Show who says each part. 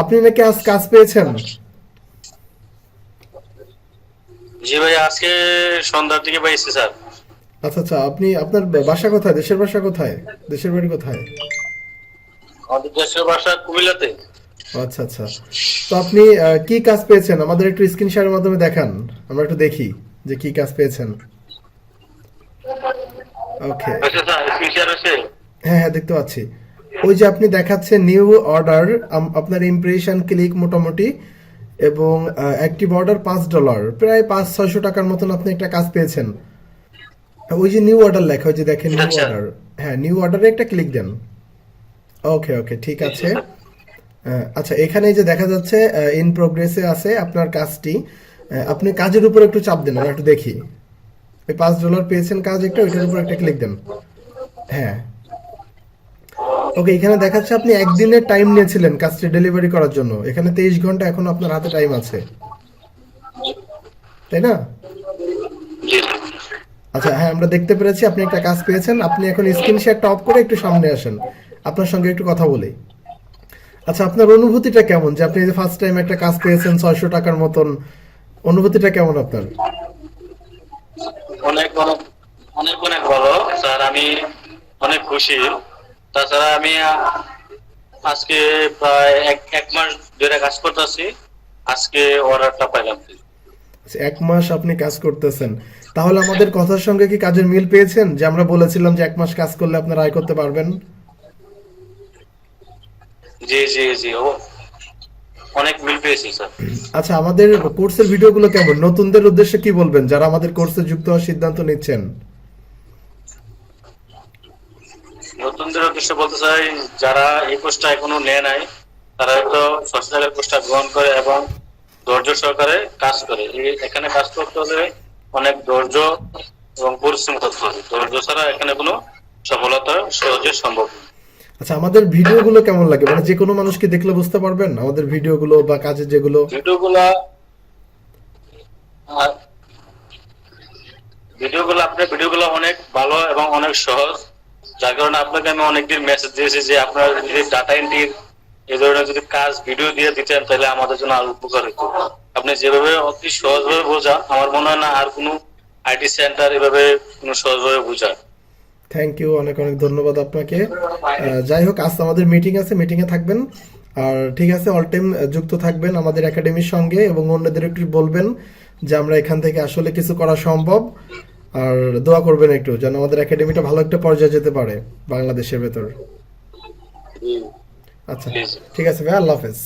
Speaker 1: আপনি নাকি আজ কাজ পেয়েছেন?
Speaker 2: জি ভাই, আজকে সন্ধ্যার দিকে পাইছি স্যার।
Speaker 1: আচ্ছা আচ্ছা, আপনি আপনার বাসা কোথায়? দেশের বাসা কোথায়? দেশের বাড়ি কোথায়?
Speaker 2: আমাদের দেশের বাসা কুমিল্লাতে।
Speaker 1: ও আচ্ছা আচ্ছা। তো আপনি কি কাজ পেয়েছেন? আমাদের একটু স্ক্রিন শেয়ারের মাধ্যমে দেখান, আমরা একটু দেখি যে কি কাজ পেয়েছেন। ওকে।
Speaker 2: আচ্ছা স্যার, ফিচার আছে।
Speaker 1: হ্যাঁ হ্যাঁ, দেখতে পাচ্ছি। ওই যে আপনি দেখাচ্ছে নিউ অর্ডার, আপনার ইমপ্রেশন ক্লিক মোটামুটি, এবং অ্যাক্টিভ অর্ডার $5, প্রায় 500-600 টাকার মতন আপনি একটা কাজ পেয়েছেন। ওই যে নিউ অর্ডার লেখা, ওই যে দেখেন নিউ
Speaker 2: আচ্ছা।
Speaker 1: অর্ডার। হ্যাঁ, নিউ অর্ডারে একটা ক্লিক দেন। ওকে ওকে, ঠিক
Speaker 2: জি জি
Speaker 1: আছে।
Speaker 2: স্যার।
Speaker 1: আচ্ছা, এখানে এই যে দেখা যাচ্ছে ইন প্রোগ্রেসে আছে আপনার কাজটি। আপনি কাজের উপর একটু চাপ দেন, আমরা একটু দেখি। ওই $5 পেয়েছেন কাজ একটা, ওইটার উপর একটা ক্লিক দেন। হ্যাঁ। ওকে, এখানে দেখাচ্ছে আপনি একদিনের টাইম নিয়েছিলেন কাজটি ডেলিভারি করার জন্য। এখানে 23 ঘন্টা এখন আপনার হাতে টাইম আছে, তাই না?
Speaker 2: জি।
Speaker 1: আচ্ছা হ্যাঁ, আমরা দেখতে পেরেছি আপনি একটা কাজ পেয়েছেন। আপনি এখন স্ক্রিন শেয়ারটা অফ করে একটু সামনে আসেন, আপনার সঙ্গে একটু কথা বলি। আচ্ছা, আপনার অনুভূতিটা কেমন যে আপনি যে ফার্স্ট টাইম একটা কাজ পেয়েছেন 600 টাকার মতন? অনুভূতিটা কেমন আপনার?
Speaker 2: অনেক অনেক অনেক অনেক ভালো স্যার, আমি অনেক খুশি। তাছাড়া আমি আজকে প্রায় এক মাস ধরে কাজ করতেছি। আজকে অর্ডারটা পাইলাম।
Speaker 1: আচ্ছা, 1 মাস আপনি কাজ করতেছেন, তাহলে আমাদের কথার সঙ্গে কি কাজের মিল পেয়েছেন যে আমরা বলেছিলাম যে 1 মাস কাজ করলে আপনার আয় করতে পারবেন?
Speaker 2: জি জি জি, ও অনেক মিল পেয়েছি স্যার।
Speaker 1: আচ্ছা, আমাদের কোর্সের ভিডিওগুলো কেমন? নতুনদের উদ্দেশ্যে কি বলবেন যারা আমাদের কোর্সে যুক্ত হওয়ার সিদ্ধান্ত নিচ্ছেন?
Speaker 2: নতুনদের উদ্দেশ্যে বলতে চাই, যারা এই কোর্সটা এখনো নেয় নাই, তারা হয়তো সচিবালয়ের কোর্সটা গ্রহণ করে এবং ধৈর্য সহকারে কাজ করে। এখানে কাজ করতে হলে অনেক ধৈর্য এবং পরিশ্রম করতে হবে। ধৈর্য ছাড়া এখানে কোনো সফলতা সহজে সম্ভব না।
Speaker 1: আচ্ছা, আমাদের ভিডিওগুলো কেমন লাগে? মানে যে কোনো মানুষ কি দেখলে বুঝতে পারবেন আমাদের ভিডিওগুলো বা কাজের যেগুলো?
Speaker 2: ভিডিওগুলা আহ, আপনার ভিডিওগুলো অনেক ভালো এবং অনেক সহজ। যার কারণে আপনাকে আমি অনেকদিন মেসেজ দিয়েছি যে আপনার যদি ডাটা এন্ট্রির এই ধরনের যদি কাজ ভিডিও দিয়ে দিতেন তাহলে আমাদের জন্য আরো উপকার হতো। আপনি যেভাবে অতি সহজভাবে বোঝান, আমার মনে হয় না আর কোনো আইটি সেন্টার এভাবে কোনো সহজভাবে বোঝায়।
Speaker 1: থ্যাংক ইউ, অনেক অনেক ধন্যবাদ আপনাকে। যাই হোক, আজ আমাদের মিটিং আছে, মিটিংয়ে থাকবেন। আর ঠিক আছে, অল টাইম যুক্ত থাকবেন আমাদের একাডেমির সঙ্গে, এবং অন্যদের একটু বলবেন যে আমরা এখান থেকে আসলে কিছু করা সম্ভব। আর দোয়া করবেন একটু যেন আমাদের একাডেমিটা ভালো একটা পর্যায়ে যেতে পারে বাংলাদেশের ভেতর। আচ্ছা,
Speaker 2: প্লিজ।
Speaker 1: ঠিক আছে ভাই, আল্লাহ হাফেজ।